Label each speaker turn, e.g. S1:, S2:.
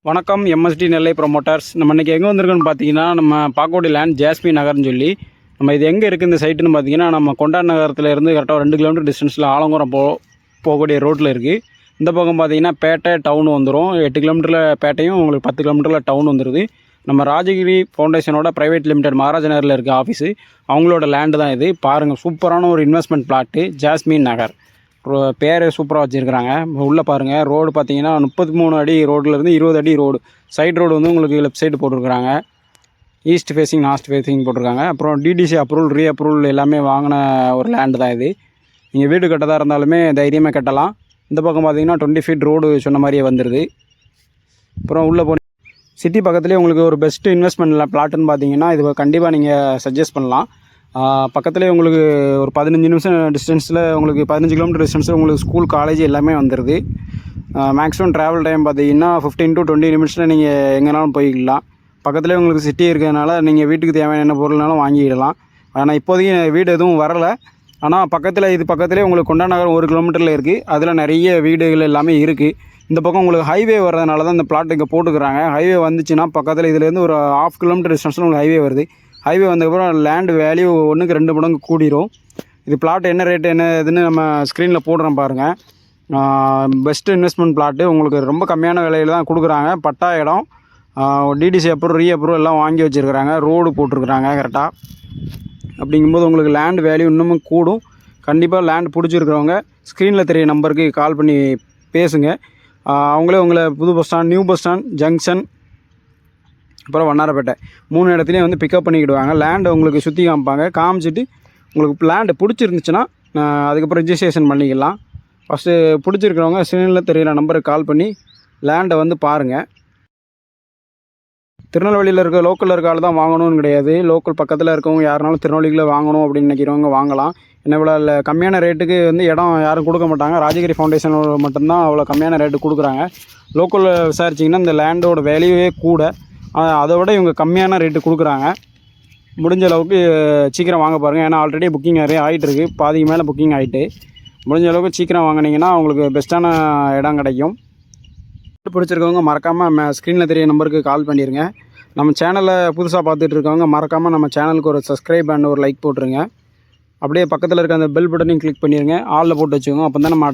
S1: வணக்கம் எம்எஸ்டி நெல்லை ப்ரொமோட்டர்ஸ். நம்ம இன்றைக்கி எங்கே வந்திருக்கோன்னு பார்த்தீங்கன்னா, நம்ம பாக்கோடி லேண்ட் ஜாஸ்மின் நகர்னு சொல்லி நம்ம இது எங்கே இருக்குது இந்த சைட்டுன்னு பார்த்தீங்கன்னா, நம்ம கொண்டாட நகரத்துலேருந்து கரெக்டாக 2 கிலோமீட்டர் டிஸ்டன்ஸில் ஆலங்குளம் போகக்கூடிய ரோட்டில் இருக்குது. இந்த பக்கம் பார்த்தீங்கன்னா பேட்டை டவுன் வந்துடும். 8 கிலோமீட்டரில் பேட்டையும் உங்களுக்கு 10 கிலோமீட்டரில் டவுன் வந்துடுது. நம்ம ராஜகிரி ஃபவுண்டேஷனோட ப்ரைவேட் லிமிடெட் மகாராஜா நகரில் இருக்க ஆஃபீஸு, அவங்களோட லேண்டு தான் இது. பாருங்கள், சூப்பரான ஒரு இன்வெஸ்ட்மெண்ட் பிளாட்டு ஜாஸ்மின் நகர். பேர் சூப்பராக வச்சுருக்கிறாங்க. உள்ளே பாருங்கள், ரோடு பார்த்தீங்கன்னா 33 அடி ரோட்லேருந்து 20 அடி ரோடு. சைட் ரோடு வந்து உங்களுக்கு லெஃப்ட் சைடு போட்டிருக்கிறாங்க. ஈஸ்ட் ஃபேஸிங் நார்த் ஃபேஸிங் போட்டிருக்காங்க. அப்புறம் டிடிசி அப்ரூவல் ரீஅப்ரூவல் எல்லாமே வாங்கின ஒரு லேண்டு தான் இது. நீங்கள் வீடு கட்டதாக இருந்தாலுமே தைரியமாக கட்டலாம். இந்த பக்கம் பார்த்தீங்கன்னா 20 ஃபீட் ரோடு சொன்ன மாதிரியே வந்துடுது. அப்புறம் உள்ளே போன சிட்டி பக்கத்துலேயே உங்களுக்கு ஒரு பெஸ்ட்டு இன்வெஸ்ட்மெண்ட் பிளாட்டுன்னு பார்த்தீங்கன்னா இது கண்டிப்பாக நீங்கள் சஜஸ்ட் பண்ணலாம். பக்கத்துலேயே உங்களுக்கு ஒரு 15 நிமிஷம் டிஸ்டன்ஸில், உங்களுக்கு 15 கிலோமீட்டர் டிஸ்டன்ஸில் உங்களுக்கு ஸ்கூல் காலேஜ் எல்லாமே வந்துடுது. மேக்ஸிமம் ட்ராவல் டைம் பார்த்தீங்கன்னா 15 to 20 நிமிஷத்தில் நீங்கள் எங்கேனாலும் போய்க்கலாம். பக்கத்துலேயே உங்களுக்கு சிட்டி இருக்கிறதுனால நீங்கள் வீட்டுக்கு தேவையான என்ன பொருள்னாலும் வாங்கிடலாம். ஆனால் இப்போதைக்கு வீடு எதுவும் வரலை. ஆனால் பக்கத்துலேயே உங்களுக்கு கொண்டா நகரம் 1 கிலோமீட்டரில் இருக்குது. அதில் நிறைய வீடுகள் எல்லாமே இருக்குது. இந்த பக்கம் உங்களுக்கு ஹைவே வர்றதுனால தான் இந்த பிளாட் இங்கே போட்டுக்கிறாங்க. ஹைவே வந்துச்சுன்னா பக்கத்தில் இதுலேருந்து ஒரு 1/2 கிலோமீட்டர் டிஸ்டன்ஸில் உங்களுக்கு ஹைவே வருது. ஹைவே வந்ததுக்கப்புறம் லேண்டு வேல்யூ 1க்கு 2 மடங்கு கூடிரும். இது பிளாட் என்ன ரேட்டு என்ன இதுன்னு நம்ம ஸ்க்ரீனில் போடுறோம் பாருங்கள். பெஸ்ட்டு இன்வெஸ்ட்மெண்ட் பிளாட்டு உங்களுக்கு ரொம்ப கம்மியான விலையில் தான் கொடுக்குறாங்க. பட்டா இடம், டிடிசி அப்ரூவல் ரீஅப்ரூவல் எல்லாம் வாங்கி வச்சுருக்கிறாங்க. ரோடு போட்டிருக்கிறாங்க கரெக்டாக. அப்படிங்கும்போது உங்களுக்கு லேண்டு வேல்யூ இன்னமும் கூடும். கண்டிப்பாக லேண்ட் பிடிச்சிருக்கிறவங்க ஸ்க்ரீனில் தெரிய நம்பருக்கு கால் பண்ணி பேசுங்க. அவங்களே உங்களை புது bus stand, new bus stand, junction, அப்புறம் வண்ணாரப்பேட்டை 3 இடத்துலையும் வந்து பிக்கப் பண்ணிக்கிடுவாங்க. லேண்டு உங்களுக்கு சுற்றி காமிச்சிட்டு உங்களுக்கு லேண்டு பிடிச்சிருந்துச்சுன்னா அதுக்கப்புறம் ரிஜிஸ்ட்ரேஷன் பண்ணிக்கலாம். ஃபஸ்ட்டு பிடிச்சிருக்கிறவங்க ஸ்க்ரீனில் தெரிகிற நம்பருக்கு கால் பண்ணி லேண்டை வந்து பாருங்கள். திருநெல்வேலியில் இருக்க லோக்கலில் இருக்க ஆள் தான் வாங்கணும்னு கிடையாது. லோக்கல் பக்கத்தில் இருக்கவங்க யாருனாலும் திருநெல்வேலியில் வாங்கணும் அப்படின்னு நினைக்கிறவங்க வாங்கலாம். என்ன இவ்வளோ இல்லை கம்மியான ரேட்டுக்கு வந்து இடம் யாரும் கொடுக்க மாட்டாங்க. ராஜகிரி ஃபவுண்டேஷன் மட்டும்தான் அவ்வளோ கம்மியான ரேட்டு கொடுக்குறாங்க. லோக்கலில் விசாரிச்சிங்கன்னா இந்த லேண்டோட வேல்யூவே கூட, அதை விட இவங்க கம்மியான ரேட்டு கொடுக்குறாங்க. முடிஞ்ச அளவுக்கு சீக்கிரம் வாங்க பாருங்கள். ஏன்னா ஆல்ரெடி புக்கிங் நிறைய ஆகிட்டுருக்கு. பாதிக்கு மேலே புக்கிங் ஆகிட்டு. முடிஞ்ச அளவுக்கு சீக்கிரம் வாங்கினீங்கன்னா உங்களுக்கு பெஸ்ட்டான இடம் கிடைக்கும். பிடிச்சிருக்கவங்க மறக்காமல் ஸ்க்ரீனில் தெரிய நம்பருக்கு கால் பண்ணிடுங்க. நம்ம சேனலில் புதுசாக பார்த்துட்டு இருக்கவங்க மறக்காமல் நம்ம சேனலுக்கு ஒரு சப்ஸ்கிரைப் அண்ட் ஒரு லைக் போட்டுருங்க. அப்படியே பக்கத்தில் இருக்க அந்த பெல் பட்டனையும் கிளிக் பண்ணிடுங்க. ஆலில் போட்டு வச்சுக்கோங்க. அப்போ தான் நம்ம